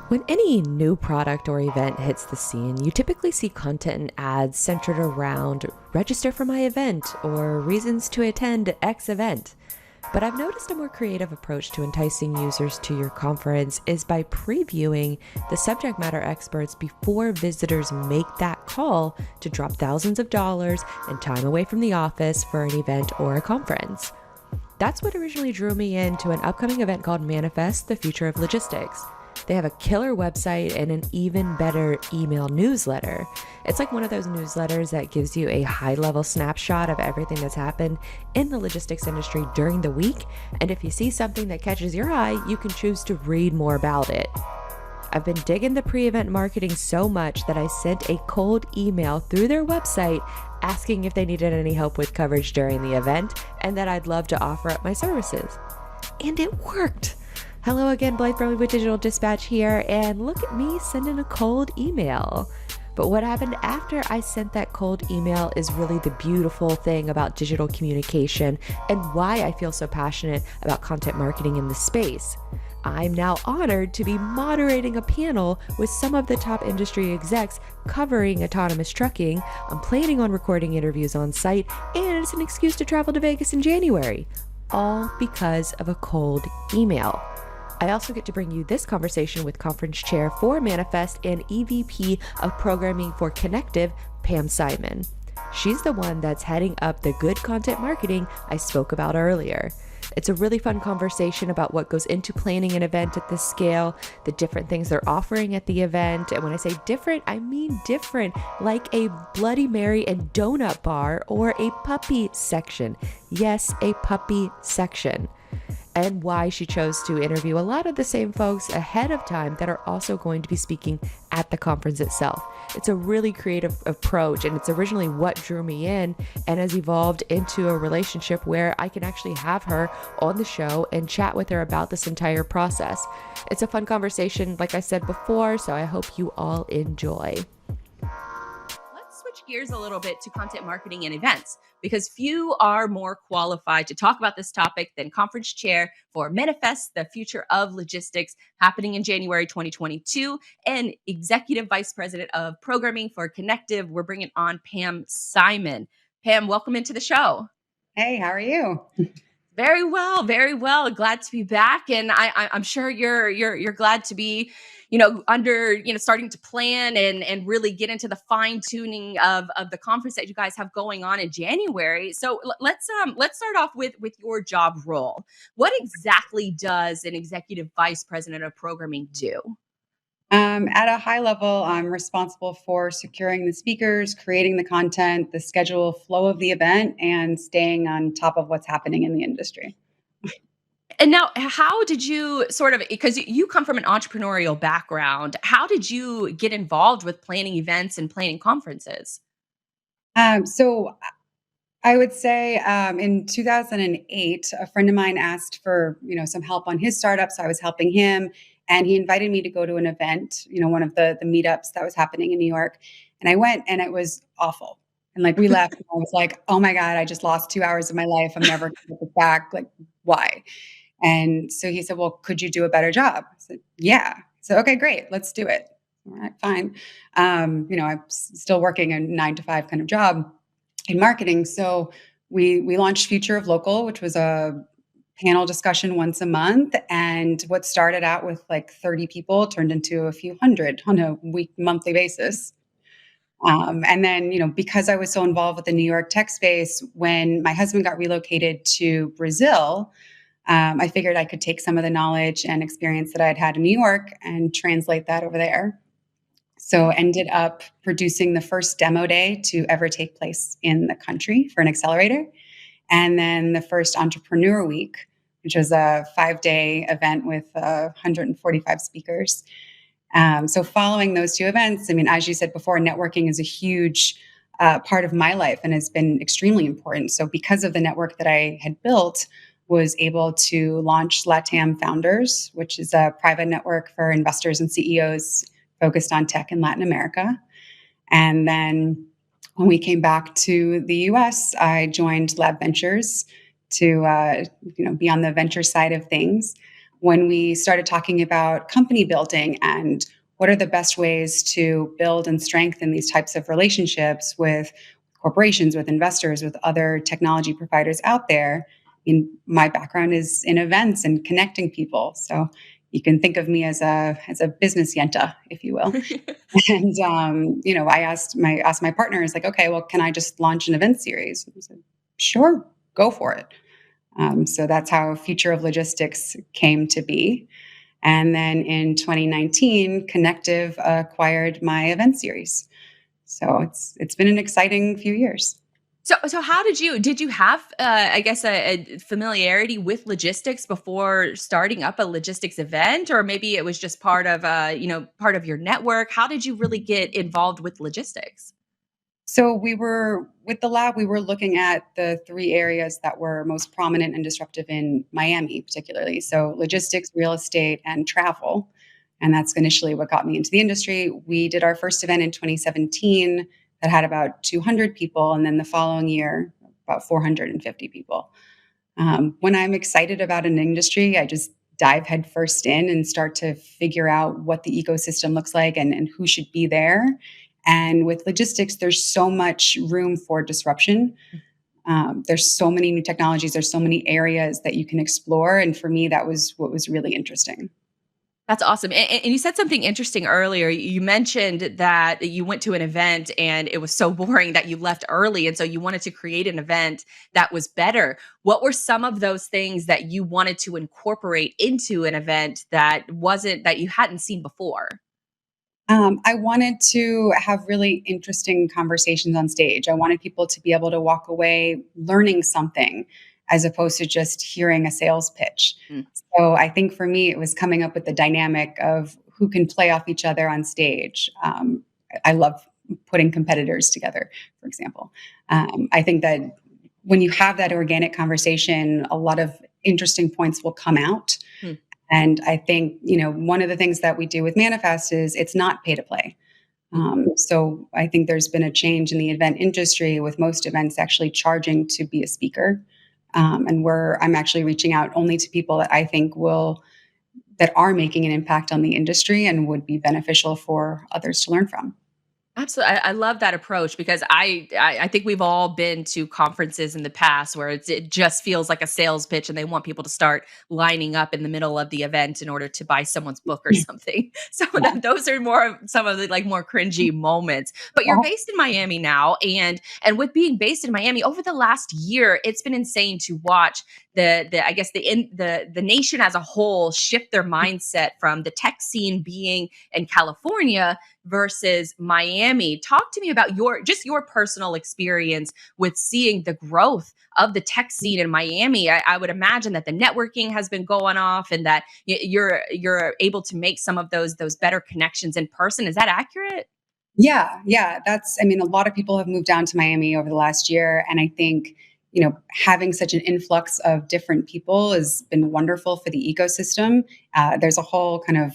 When any new product or event hits the scene, you typically see content and ads centered around register for my event or reasons to attend X event. But I've noticed a more creative approach to enticing users to your conference is by previewing the subject matter experts before visitors make that call to drop thousands of dollars and time away from the office for an event or a conference. That's what originally drew me into an upcoming event called Manifest, the Future of Logistics. They have a killer website and an even better email newsletter. It's like one of those newsletters that gives you a high-level snapshot of everything that's happened in the logistics industry during the week, and if you see something that catches your eye, you can choose to read more about it. I've been digging the pre-event marketing so much that I sent a cold email through their website asking if they needed any help with coverage during the event and that I'd love to offer up my services. And it worked! Hello again, Blythe Brumleve with Digital Dispatch here, and look at me sending a cold email. But what happened after I sent that cold email is really the beautiful thing about digital communication and why I feel so passionate about content marketing in this space. I'm now honored to be moderating a panel with some of the top industry execs covering autonomous trucking. I'm planning on recording interviews on site, and it's an excuse to travel to Vegas in January, all because of a cold email. I also get to bring you this conversation with conference chair for Manifest and EVP of programming for Connectiv, Pam Simon. She's the one that's heading up the good content marketing I spoke about earlier. It's a really fun conversation about what goes into planning an event at this scale, the different things they're offering at the event. And when I say different, I mean different, like a Bloody Mary and donut bar or a puppy section. Yes, a puppy section. And why she chose to interview a lot of the same folks ahead of time that are also going to be speaking at the conference itself. It's a really creative approach, and it's originally what drew me in and has evolved into a relationship where I can actually have her on the show and chat with her about this entire process. It's a fun conversation, like I said before, so I hope you all enjoy. Let's switch gears a little bit to content marketing and events, because few are more qualified to talk about this topic than conference chair for Manifest, the Future of Logistics, happening in January 2022, and executive vice president of programming for Connectiv. We're bringing on Pam Simon. Pam, welcome into the show. Hey, how are you? Very well, very well. Glad to be back, and I'm sure you're glad to be, starting to plan and really get into the fine tuning of the conference that you guys have going on in January. So let's start off with your job role. What exactly does an executive vice president of programming do? At a high level, I'm responsible for securing the speakers, creating the content, the schedule flow of the event, and staying on top of what's happening in the industry. And now, how did you because you come from an entrepreneurial background, how did you get involved with planning events and planning conferences? So I would say in 2008, a friend of mine asked for some help on his startup, so I was helping him, and he invited me to go to an event, one of the meetups that was happening in New York, and I went, and it was awful. And like we left, and I was like, "Oh my God, I just lost 2 hours of my life. I'm never going to get this back. Like, why?" And so he said, "Well, could you do a better job?" I said, "Yeah." So okay, great, let's do it. All right, fine. I'm still working a 9 to 5 kind of job in marketing. So we launched Future of Local, which was a panel discussion once a month. And what started out with like 30 people turned into a few hundred on a monthly basis. And then, because I was so involved with the New York tech space, when my husband got relocated to Brazil, I figured I could take some of the knowledge and experience that I had in New York and translate that over there. So ended up producing the first demo day to ever take place in the country for an accelerator. And then the first Entrepreneur Week, which was a 5-day event with 145 speakers. So following those two events, as you said before, networking is a huge part of my life and has been extremely important. So because of the network that I had built, was able to launch LATAM Founders, which is a private network for investors and CEOs focused on tech in Latin America. And then when we came back to the US, I joined Lab Ventures to be on the venture side of things. when we started talking about company building and what are the best ways to build and strengthen these types of relationships with corporations, with investors, with other technology providers out there. My background is in events and connecting people. So you can think of me as a business yenta, if you will. And I asked my partner, is like, okay, well, can I just launch an event series? And I said, sure, go for it. So that's how Future of Logistics came to be. And then in 2019, Connectiv acquired my event series. So it's been an exciting few years. So how did you have, I guess, a familiarity with logistics before starting up a logistics event, or maybe it was just part of, part of your network? How did you really get involved with logistics? So we were with the lab, we were looking at the three areas that were most prominent and disruptive in Miami, particularly. So logistics, real estate, and travel. And that's initially what got me into the industry. We did our first event in 2017 that had about 200 people. And then the following year, about 450 people. When I'm excited about an industry, I just dive headfirst in and start to figure out what the ecosystem looks like and who should be there. And with logistics, there's so much room for disruption. There's so many new technologies. There's so many areas that you can explore. And for me, that was what was really interesting. That's awesome. And you said something interesting earlier. You mentioned that you went to an event and it was so boring that you left early. And so you wanted to create an event that was better. What were some of those things that you wanted to incorporate into an event that you hadn't seen before? I wanted to have really interesting conversations on stage. I wanted people to be able to walk away learning something as opposed to just hearing a sales pitch. Mm. So I think for me, it was coming up with the dynamic of who can play off each other on stage. I love putting competitors together, for example. I think that when you have that organic conversation, a lot of interesting points will come out. Mm. And I think, one of the things that we do with Manifest is it's not pay to play. So I think there's been a change in the event industry with most events actually charging to be a speaker. And I'm actually reaching out only to people that I think that are making an impact on the industry and would be beneficial for others to learn from. Absolutely. I love that approach because I think we've all been to conferences in the past where it just feels like a sales pitch and they want people to start lining up in the middle of the event in order to buy someone's book or something. So Yeah. those are some of the like more cringy moments. But you're based in Miami now, and with being based in Miami over the last year, it's been insane to watch the I guess the nation as a whole shift their mindset from the tech scene being in California versus Miami. Talk to me about your personal experience with seeing the growth of the tech scene in Miami. I would imagine that the networking has been going off, and that you're able to make some of those better connections in person. Is that accurate? Yeah. A lot of people have moved down to Miami over the last year. And I think, having such an influx of different people has been wonderful for the ecosystem. There's a whole kind of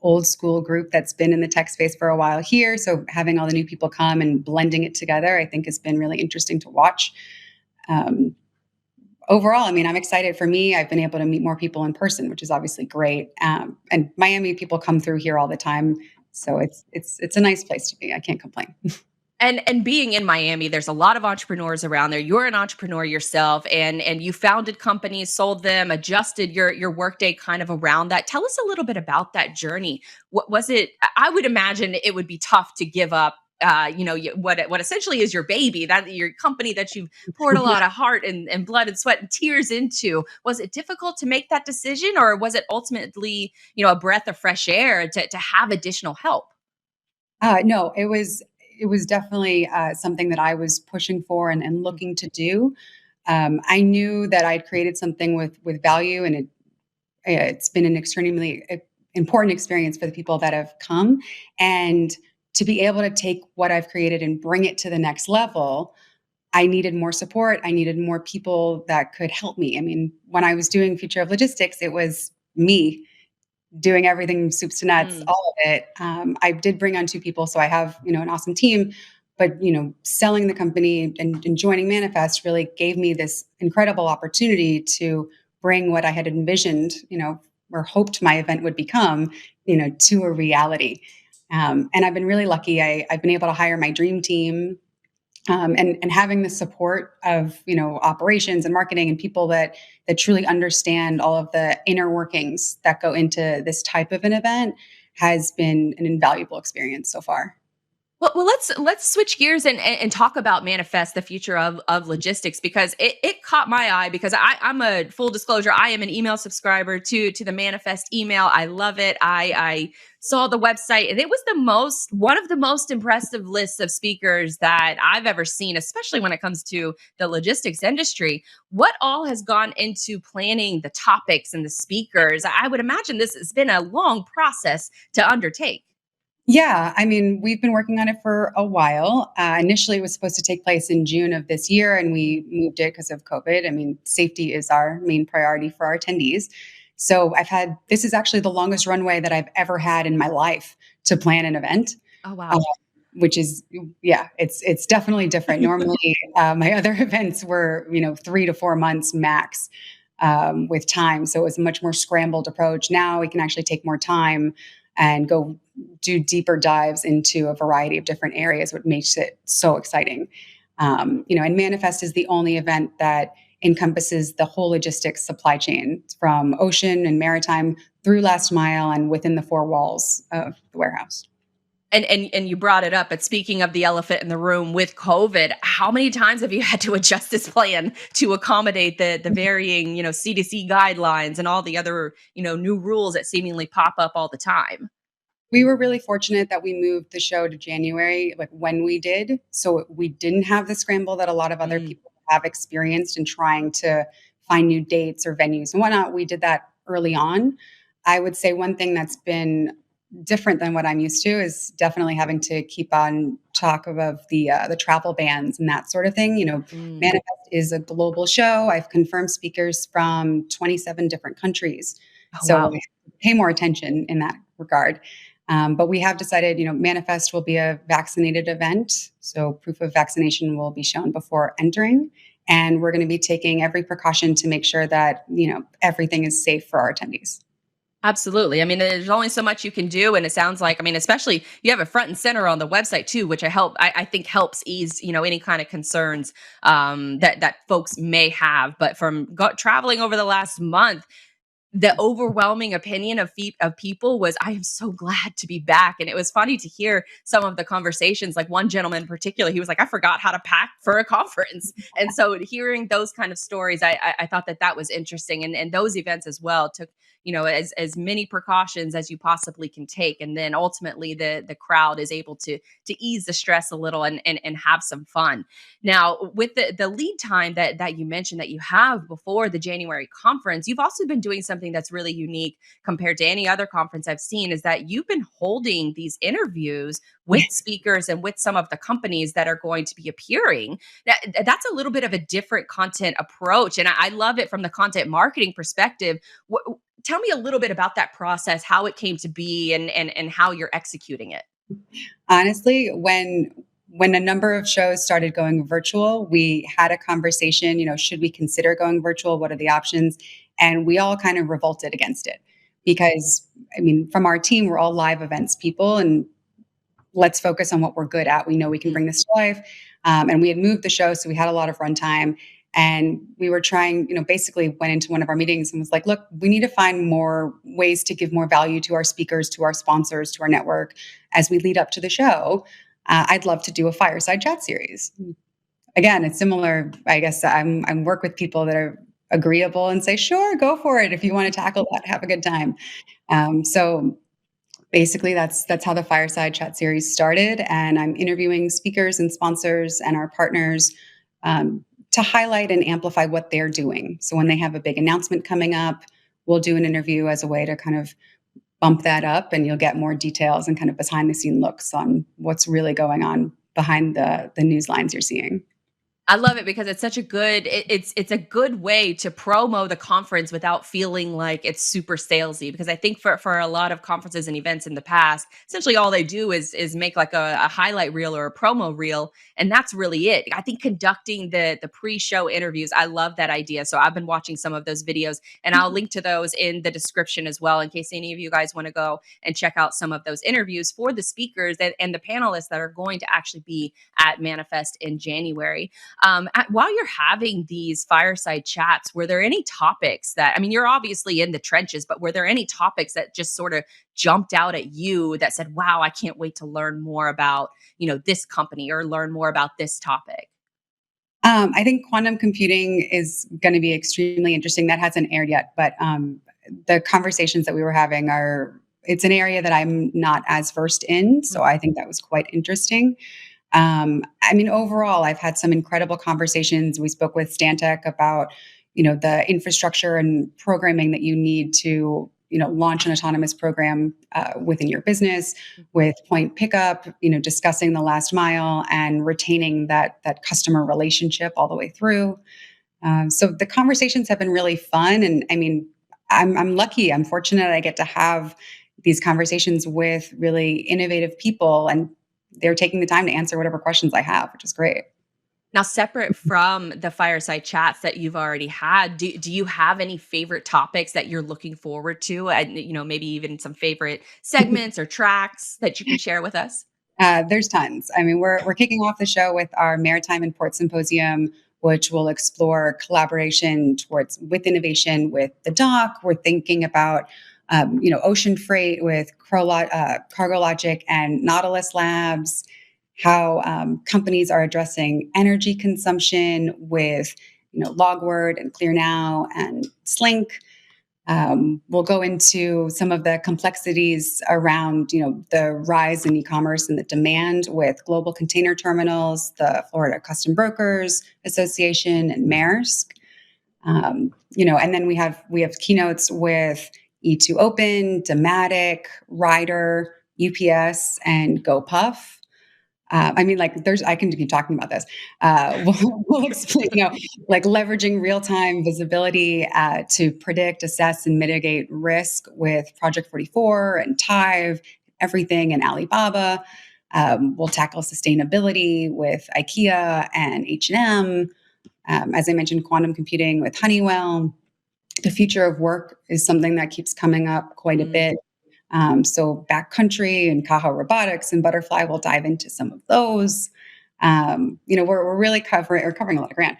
old school group that's been in the tech space for a while here. So having all the new people come and blending it together, I think has been really interesting to watch. Um, Overall, I'm excited. For me, I've been able to meet more people in person, which is obviously great. And Miami people come through here all the time. So it's a nice place to be. I can't complain. And being in Miami, there's a lot of entrepreneurs around there. You're an entrepreneur yourself, and you founded companies, sold them, adjusted your workday kind of around that. Tell us a little bit about that journey. What was it? I would imagine it would be tough to give up. What essentially is your baby, that your company that you've poured a lot of heart and blood and sweat and tears into. Was it difficult to make that decision, or was it ultimately a breath of fresh air to have additional help? No, it was definitely something that I was pushing for and looking to do. I knew that I'd created something with value, and it's been an extremely important experience for the people that have come. And to be able to take what I've created and bring it to the next level, I needed more support. I needed more people that could help me. When I was doing Future of Logistics, it was me doing everything soups to nuts, Mm. all of it. I did bring on two people, so I have an awesome team. But selling the company and joining Manifest really gave me this incredible opportunity to bring what I had envisioned, or hoped my event would become, to a reality. And I've been really lucky. I've been able to hire my dream team, and having the support of operations and marketing and people that truly understand all of the inner workings that go into this type of an event has been an invaluable experience so far. Well, let's switch gears and talk about Manifest, the future of logistics, because it caught my eye because I'm a full disclosure. I am an email subscriber to the Manifest email. I love it. I saw the website and it was one of the most impressive lists of speakers that I've ever seen, especially when it comes to the logistics industry. What all has gone into planning the topics and the speakers? I would imagine this has been a long process to undertake. Yeah, I mean, we've been working on it for a while. Initially, it was supposed to take place in June of this year, and we moved it because of COVID. I mean, safety is our main priority for our attendees. So this is actually the longest runway that I've ever had in my life to plan an event. Oh uh, wow. which is, yeah, it's definitely different. Normally, my other events were, 3 to 4 months max, with time. So it was a much more scrambled approach. Now we can actually take more time and go do deeper dives into a variety of different areas, what makes it so exciting. And Manifest is the only event that encompasses the whole logistics supply chain from ocean and maritime through last mile and within the four walls of the warehouse. And you brought it up, but speaking of the elephant in the room with COVID, how many times have you had to adjust this plan to accommodate the varying, CDC guidelines and all the other, new rules that seemingly pop up all the time? We were really fortunate that we moved the show to January, like when we did. So we didn't have the scramble that a lot of other Mm, people have experienced in trying to find new dates or venues and whatnot. We did that early on. I would say one thing that's been different than what I'm used to is definitely having to keep on top of the travel bans and that sort of thing. mm. Manifest is a global show. I've confirmed speakers from 27 different countries, Oh so wow. I pay more attention in that regard. But we have decided, Manifest will be a vaccinated event. So proof of vaccination will be shown before entering. And we're going to be taking every precaution to make sure that, everything is safe for our attendees. Absolutely. I mean, there's only so much you can do, and it sounds like, I mean, especially you have it front and center on the website too, which I think helps ease, any kind of concerns that folks may have. But from traveling over the last month, the overwhelming opinion of people was, I am so glad to be back. And it was funny to hear some of the conversations. Like one gentleman in particular, he was like, I forgot how to pack for a conference. And so hearing those kind of stories, I thought that was interesting. And those events as well took, as many precautions as you possibly can take. And then ultimately the crowd is able to ease the stress a little and have some fun. Now, with the lead time that you mentioned that you have before the January conference, you've also been doing something that's really unique compared to any other conference I've seen, is that you've been holding these interviews with speakers and with some of the companies that are going to be appearing. That's a little bit of a different content approach, and I love it from the content marketing perspective. Tell me a little bit about that process, how it came to be, and how you're executing it. Honestly, when a number of shows started going virtual, we had a conversation, should we consider going virtual? What are the options? And we all kind of revolted against it because, I mean, from our team, we're all live events people, and let's focus on what we're good at. We know we can Mm, bring this to life. And we had moved the show, so we had a lot of runtime. And we were trying, basically went into one of our meetings and was like, look, we need to find more ways to give more value to our speakers, to our sponsors, to our network as we lead up to the show. I'd love to do a fireside chat series. Again, it's similar. I guess I'm work with people that are agreeable and say, sure, go for it. If you want to tackle that, have a good time. So basically that's how the fireside chat series started, and I'm interviewing speakers and sponsors and our partners, to highlight and amplify what they're doing. So when they have a big announcement coming up, we'll do an interview as a way to kind of bump that up, and you'll get more details and kind of behind the scene looks on what's really going on behind the news lines you're seeing. I love it because it's such a good it's a good way to promo the conference without feeling like it's super salesy, because I think for a lot of conferences and events in the past, essentially all they do is make like a highlight reel or a promo reel, and that's really it. I think conducting the pre-show interviews, I love that idea. So I've been watching some of those videos, and I'll link to those in the description as well in case any of you guys want to go and check out some of those interviews for the speakers and the panelists that are going to actually be at Manifest in January. While you're having these fireside chats, were there any topics that, I mean, you're obviously in the trenches, but were there any topics that just sort of jumped out at you that said, wow, I can't wait to learn more about, this company or learn more about this topic? I think quantum computing is going to be extremely interesting. That hasn't aired yet, but the conversations that we were having it's an area that I'm not as versed in. So I think that was quite interesting. I mean, overall, I've had some incredible conversations. We spoke with Stantec about, the infrastructure and programming that you need to, launch an autonomous program within your business, with point pickup, discussing the last mile and retaining that customer relationship all the way through. So the conversations have been really fun, and I mean, I'm lucky. I'm fortunate. I get to have these conversations with really innovative people, and they're taking the time to answer whatever questions I have, which is great. Now, separate from the fireside chats that you've already had, do you have any favorite topics that you're looking forward to? And, maybe even some favorite segments or tracks that you can share with us? There's tons. I mean, we're kicking off the show with our Maritime and Port Symposium, which will explore collaboration towards with innovation with the dock. We're thinking about ocean freight with Cargo Logic and Nautilus Labs, how companies are addressing energy consumption with Logword and ClearNow and Slink. We'll go into some of the complexities around, the rise in e-commerce and the demand with Global Container Terminals, the Florida Custom Brokers Association, and Maersk. And then we have keynotes with E2 Open, Dematic, Ryder, UPS, and GoPuff. I mean, like, I can keep talking about this. We'll explain, like leveraging real-time visibility to predict, assess, and mitigate risk with Project 44 and Tive, everything, and Alibaba. We'll tackle sustainability with IKEA and H&M. As I mentioned, quantum computing with Honeywell. The future of work is something that keeps coming up quite a bit. So Backcountry and Kaha Robotics and Butterfly will dive into some of those. We're really covering a lot of ground.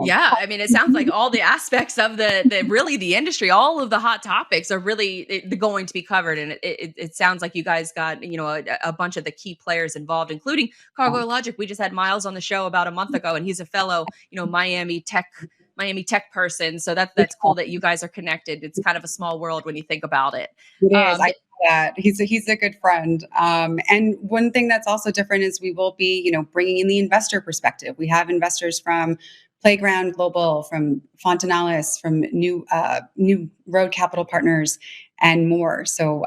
Yeah, I mean, it sounds like all the aspects of the really the industry, all of the hot topics are really going to be covered, and it sounds like you guys got a bunch of the key players involved, including Cargo Logic. We just had Miles on the show about a month ago, and he's a fellow Miami Tech person. So that's cool that you guys are connected. It's kind of a small world when you think about it. It is. I know that he's a good friend. And one thing that's also different is we will be, bringing in the investor perspective. We have investors from Playground Global, from Fontanalis, from New Road Capital Partners, and more. So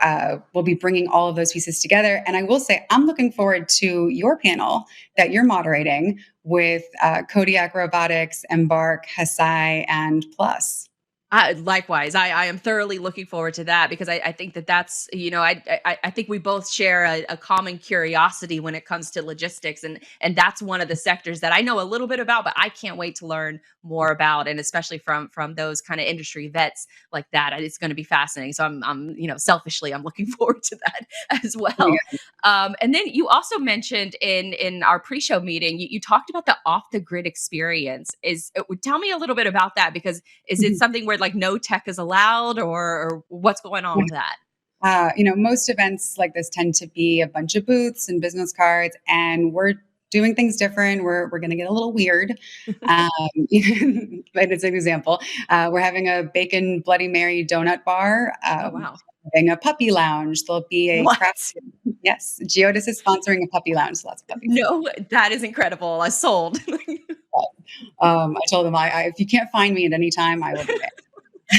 we'll be bringing all of those pieces together. And I will say, I'm looking forward to your panel that you're moderating with Kodiak Robotics, Embark, Hesai, and Plus. Likewise, I am thoroughly looking forward to that, because I think that's I think we both share a common curiosity when it comes to logistics, and that's one of the sectors that I know a little bit about, but I can't wait to learn more about, and especially from those kind of industry vets like that. It's going to be fascinating. So I'm selfishly I'm looking forward to that as well. And then you also mentioned in our pre-show meeting, you talked about the off the grid experience. Tell me a little bit about that, because is it something where like no tech is allowed, or what's going on with that? Most events like this tend to be a bunch of booths and business cards, and we're doing things different. We're going to get a little weird. But it's an example. We're having a bacon Bloody Mary donut bar. Oh, wow. Having a puppy lounge. There'll be a What? craft. Yes, Geodis is sponsoring a puppy lounge. So lots of puppies. No, that is incredible. I sold. I told them, if you can't find me at any time, I will be there.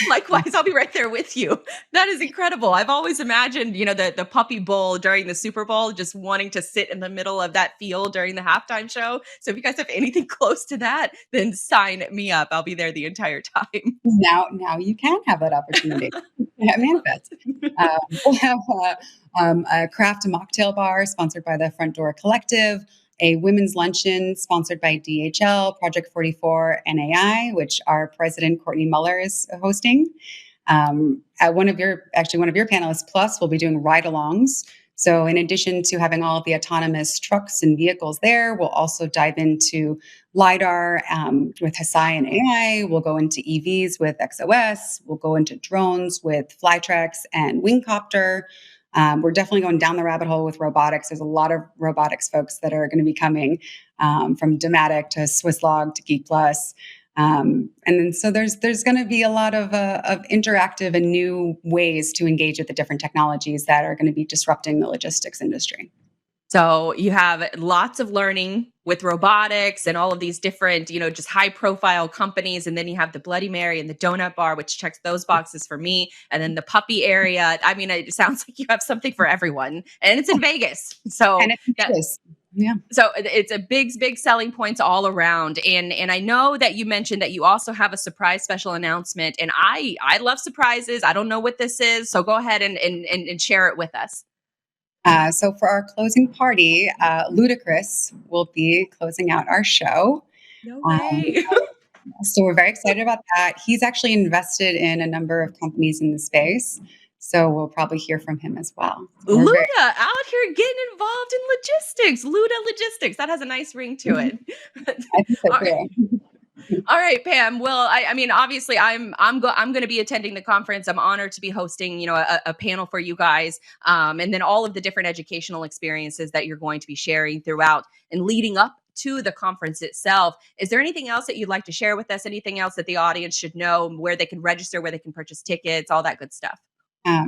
Likewise, I'll be right there with you. That is incredible. I've always imagined, the Puppy Bowl during the Super Bowl, just wanting to sit in the middle of that field during the halftime show. So if you guys have anything close to that, then sign me up. I'll be there the entire time. Now you can have that opportunity at Manifest. We'll have a craft mocktail bar sponsored by the Front Door Collective, a women's luncheon sponsored by DHL, Project 44, and AI, which our president, Courtney Muller, is hosting. At one of your panelists, Plus, will be doing ride-alongs. So in addition to having all of the autonomous trucks and vehicles there, we'll also dive into LiDAR with Hesai and AI. We'll go into EVs with XOS. We'll go into drones with Flytrex and Wingcopter. We're definitely going down the rabbit hole with robotics. There's a lot of robotics folks that are going to be coming from Dematic to Swisslog to Geek Plus. And then so there's going to be a lot of interactive and new ways to engage with the different technologies that are going to be disrupting the logistics industry. So you have lots of learning with robotics and all of these different, just high profile companies. And then you have the Bloody Mary and the donut bar, which checks those boxes for me. And then the puppy area. I mean, it sounds like you have something for everyone, and it's in Vegas. So and it's yeah. So it's a big selling points all around. And I know that you mentioned that you also have a surprise special announcement. And I love surprises. I don't know what this is. So go ahead and share it with us. So for our closing party, Ludacris will be closing out our show. No way. So we're very excited about that. He's actually invested in a number of companies in the space. So we'll probably hear from him as well. Luda out here getting involved in logistics. Luda Logistics. That has a nice ring to it. I think so too. All right, Pam. Well, I mean, obviously, I'm going to be attending the conference. I'm honored to be hosting, a panel for you guys, and then all of the different educational experiences that you're going to be sharing throughout and leading up to the conference itself. Is there anything else that you'd like to share with us? Anything else that the audience should know? Where they can register, where they can purchase tickets, all that good stuff.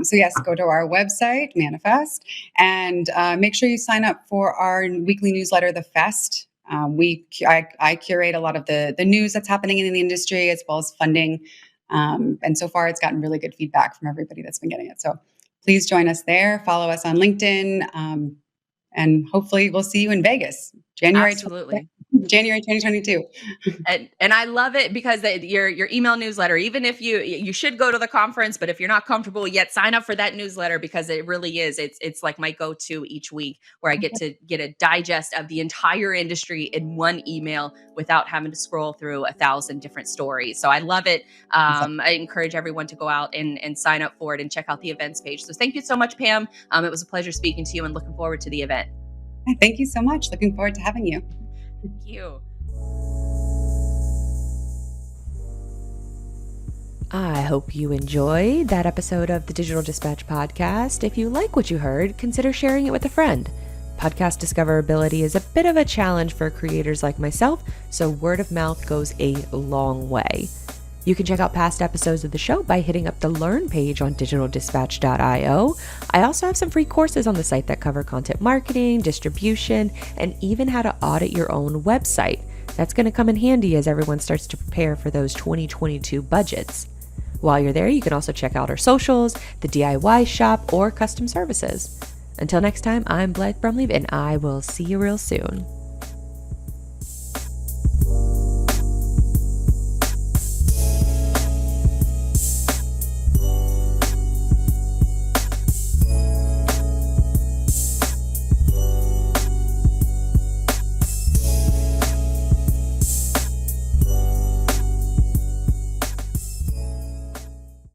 So yes, go to our website, Manifest, and make sure you sign up for our weekly newsletter, The Fest. I curate a lot of the news that's happening in the industry as well as funding. And so far it's gotten really good feedback from everybody that's been getting it. So please join us there, follow us on LinkedIn, and hopefully we'll see you in Vegas, January 2022. And I love it because your email newsletter, even if you should go to the conference, but if you're not comfortable yet, sign up for that newsletter because it really is. It's like my go-to each week where I get to get a digest of the entire industry in one email without having to scroll through 1,000 different stories. So I love it. I encourage everyone to go out and sign up for it and check out the events page. So thank you so much, Pam. It was a pleasure speaking to you and looking forward to the event. Thank you so much. Looking forward to having you. Thank you. I hope you enjoyed that episode of the Digital Dispatch podcast. If you like what you heard, consider sharing it with a friend. Podcast discoverability is a bit of a challenge for creators like myself, so word of mouth goes a long way. You can check out past episodes of the show by hitting up the Learn page on digitaldispatch.io. I also have some free courses on the site that cover content marketing, distribution, and even how to audit your own website. That's going to come in handy as everyone starts to prepare for those 2022 budgets. While you're there, you can also check out our socials, the DIY shop, or custom services. Until next time, I'm Blythe Brumleve, and I will see you real soon.